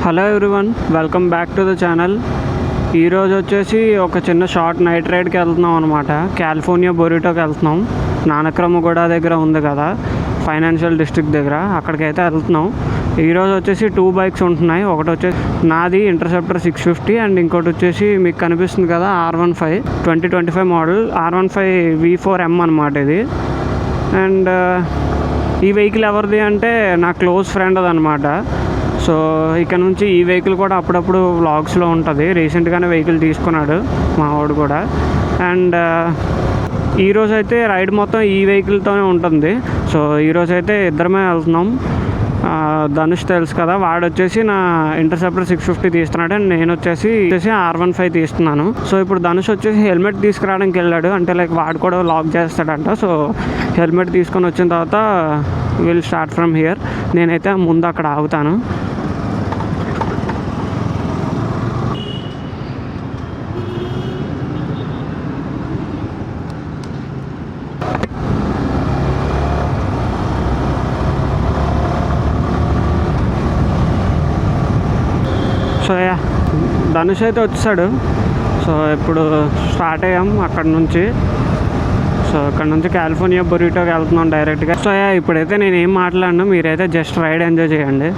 Hello everyone, welcome back to the channel. ఈరోజు వచ్చేసి ఒక చిన్న షార్ట్ నైట్ రైడ్కి వెళ్తున్నాం అనమాట. కాలిఫోర్నియా బొరిటోకి వెళ్తున్నాం. నానక్రమగూడ దగ్గర ఉంది కదా, ఫైనాన్షియల్ డిస్ట్రిక్ట్ దగ్గర, అక్కడికైతే వెళ్తున్నాం. ఈరోజు వచ్చేసి 2 బైక్స్ ఉంటున్నాయి. ఒకటి వచ్చేసి నాది ఇంటర్సెప్టర్ 650 అండ్ ఇంకోటి వచ్చేసి మీకు కనిపిస్తుంది కదా R15 2025 మోడల్ R15 V4M అనమాట ఇది. అండ్ ఈ వెహికల్ ఎవరిది అంటే నా క్లోజ్ ఫ్రెండ్ అనమాట. సో ఇక్కడ నుంచి ఈ వెహికల్ కూడా అప్పుడప్పుడు వ్లాగ్స్లో ఉంటుంది. రీసెంట్గానే వెహికల్ తీసుకున్నాడు మా వాడు కూడా. అండ్ ఈరోజు అయితే రైడ్ మొత్తం ఈ వెహికల్తోనే ఉంటుంది. సో ఈరోజు అయితే ఇద్దరమే వెళ్తున్నాం. ధనుష్ తెలుసు కదా, వాడు వచ్చేసి నా ఇంటర్సెప్టర్ 650 తీస్తున్నాడు అండ్ నేను వచ్చేసి R15 తీస్తున్నాను. సో ఇప్పుడు ధనుష్ వచ్చేసి హెల్మెట్ తీసుకురావడానికి వెళ్ళాడు. అంటే లైక్ వాడు కూడా లాక్ చేస్తాడంట. సో హెల్మెట్ తీసుకొని వచ్చిన తర్వాత విల్ స్టార్ట్ ఫ్రమ్ హియర్. నేనైతే ముందు అక్కడ ఆగుతాను. సో ధనుష్ అయితే వచ్చాడు. సో ఇప్పుడు స్టార్ట్ అయ్యాం అక్కడ నుంచి. సో అక్కడ నుంచి కాలిఫోర్నియా బొరిటోకి వెళ్తున్నాం డైరెక్ట్గా. సో ఇప్పుడైతే నేను ఏం మాట్లాడను, మీరైతే జస్ట్ రైడ్ ఎంజాయ్ చేయండి.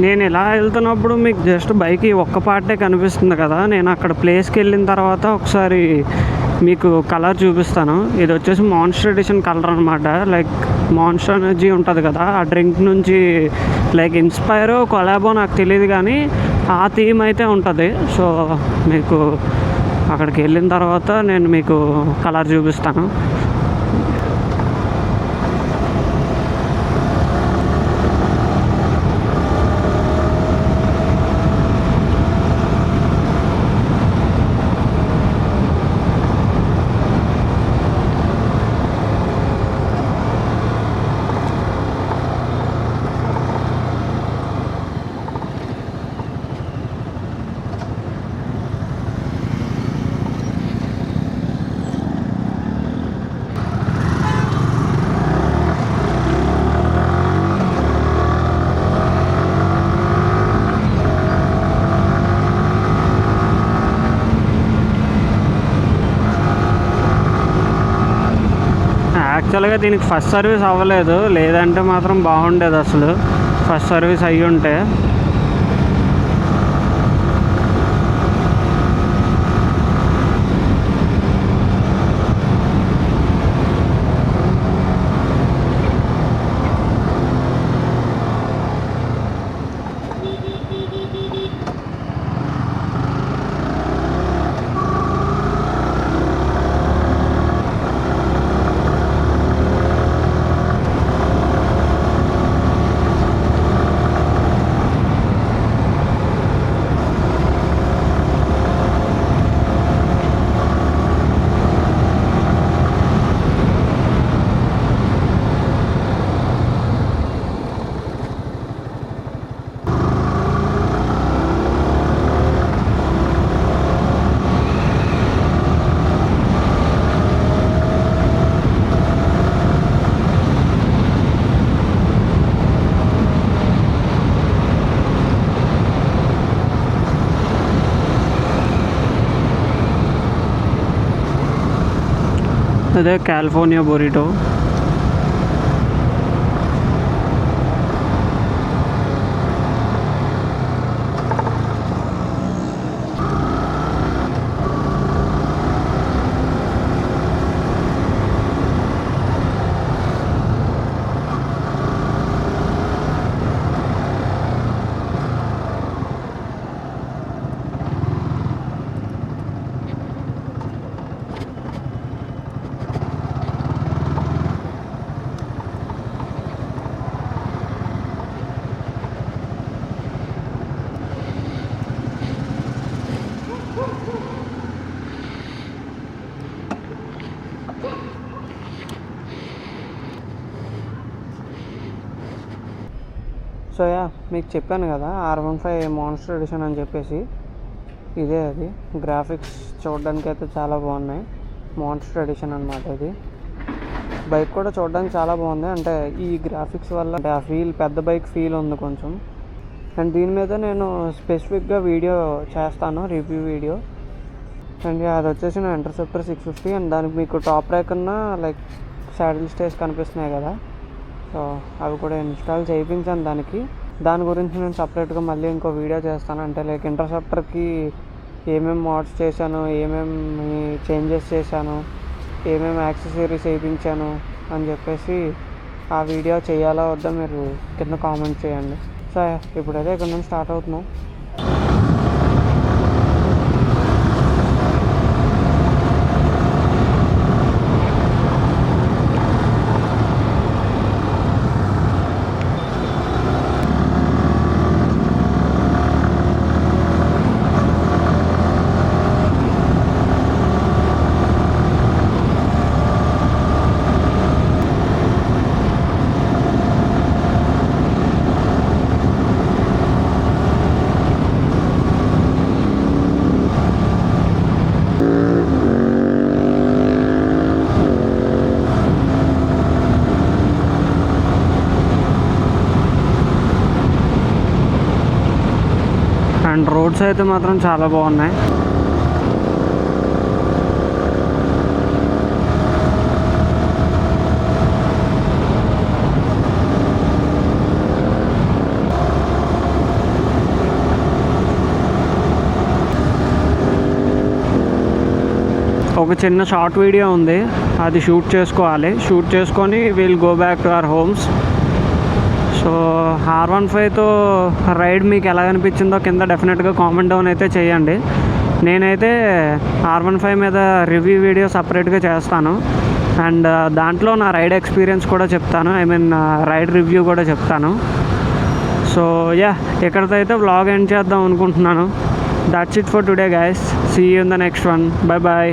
నేను ఇలా వెళ్తున్నప్పుడు మీకు జస్ట్ బైక్ ఈ ఒక్క పార్టే కనిపిస్తుంది కదా, నేను అక్కడ ప్లేస్కి వెళ్ళిన తర్వాత ఒకసారి మీకు కలర్ చూపిస్తాను. ఇది వచ్చేసి మాన్స్టర్ ఎడిషన్ కలర్ అనమాట. లైక్ మాన్స్టర్ ఎనర్జీ ఉంటుంది కదా, ఆ డ్రింక్ నుంచి లైక్ ఇన్స్పైర్ కొలాబో నాకు తెలియదు, కానీ ఆ థీమ్ అయితే ఉంటుంది. సో మీకు అక్కడికి వెళ్ళిన తర్వాత నేను మీకు కలర్ చూపిస్తాను. యాక్చువల్గా దీనికి ఫస్ట్ సర్వీస్ అవ్వలేదు, లేదంటే మాత్రం బాగుండేది. అసలు ఫస్ట్ సర్వీస్ అయ్యి ఉంటే. అదే కాలిఫోర్నియా బొరిటో. సో యా, మీకు చెప్పాను కదా R15 మాన్స్టర్ ఎడిషన్ అని చెప్పేసి, ఇదే అది. గ్రాఫిక్స్ చూడడానికి అయితే చాలా బాగున్నాయి. మాన్స్టర్ ఎడిషన్ అనమాట ఇది. బైక్ కూడా చూడడానికి చాలా బాగుంది. అంటే ఈ గ్రాఫిక్స్ వల్ల అంటే ఆ ఫీల్, పెద్ద బైక్ ఫీల్ ఉంది కొంచెం. అండ్ దీని మీద నేను స్పెసిఫిక్గా వీడియో చేస్తాను, రివ్యూ వీడియో. అండ్ అది వచ్చేసి నా ఇంటర్సెప్టర్ 650. అండ్ దానికి మీకు టాప్ ర్యాక్ ఉన్న లైక్ సాడిల్ స్టేస్ కనిపిస్తున్నాయి కదా, సో అవి కూడా ఇన్స్టాల్ చేయించాను దానికి. దాని గురించి నేను సపరేట్గా మళ్ళీ ఇంకో వీడియో చేస్తాను. అంటే లైక్ ఇంటర్సెప్టర్కి ఏమేమి మోడ్స్ చేశాను, ఏమేమి చేంజెస్ చేశాను, ఏమేమి యాక్సెసరీస్ వేయించాను అని చెప్పేసి ఆ వీడియో చేయాలా వద్దా మీరు కింద కామెంట్ చేయండి. సో ఇప్పుడైతే ఇక్కడ నుంచి స్టార్ట్ అవుతున్నాం. అండ్ రోడ్స్ అయితే మాత్రం చాలా బాగున్నాయి. ఒక చిన్న షార్ట్ వీడియో ఉంది, అది షూట్ చేసుకోవాలి. షూట్ చేసుకొని will go back to our homes. So R15తో రైడ్ మీకు ఎలా అనిపించిందో కింద డెఫినెట్గా కామెంట్ డౌన్ అయితే చేయండి. నేనైతే R15 మీద రివ్యూ వీడియో సపరేట్గా చేస్తాను. అండ్ దాంట్లో నా రైడ్ ఎక్స్పీరియన్స్ కూడా చెప్తాను, ఐ మీన్ రైడ్ రివ్యూ కూడా చెప్తాను. సో యా, ఇక్కడితో అయితే వ్లాగ్ ఎండ్ చేద్దాం అనుకుంటున్నాను. That's it for today guys. See you in the next one. Bye bye.